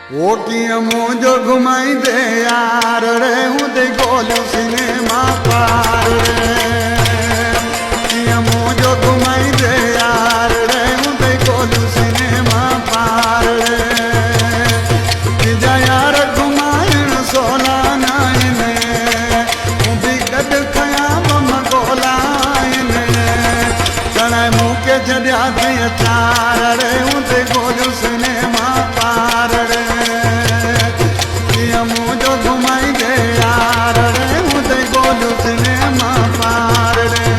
वो किया मुझो घुमाई दे यार रे हूँ ते गोलू सिनेमा पार रे किया मुझो घुमाई दे यार रे हूँ ते गोलू सिनेमा पार रे किजा यार घुमाइण सोला नाइने हूँ भी गड खया बम गोला आइने कणाए मुके छड़िया थी चार रे हूँ ते गोलू सिनेमा पार रे मुझो घुमाई दे यार रे हूँ ते गोलू सिनेमा पार रे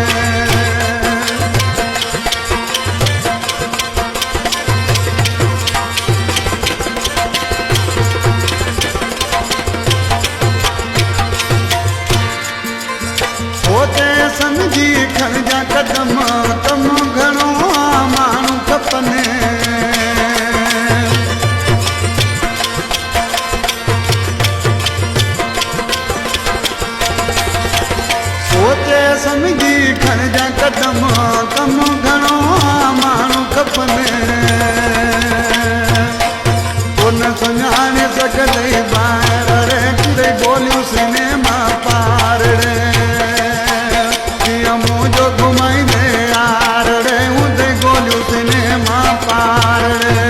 सोचे समझी खणजा कदम कम घणो माण्हू खपनि सोचे समझी खणजा कदम कम घणो माण्हू खपनि उन सुञाणे सघंदई ॿाहिरि रे किथे गोलियूं सिनेमा पार रे कीअं मुंहिंजो घुमाईंदे यार रे हूं ते गोलियूं सिनेमा पार रे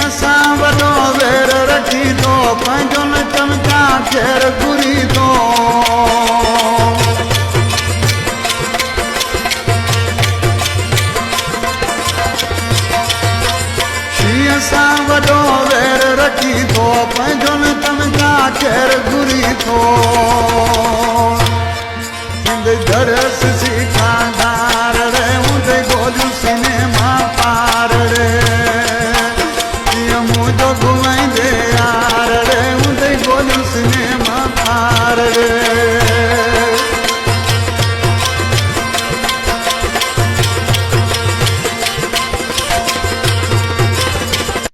असां वॾो वेर रखी थो पंहिंजो न चमचा खेर घुरी थो शींहं सां वॾो वेर रखी थो पंहिंजो न चमचा खेर घुरी थो दरस सिखा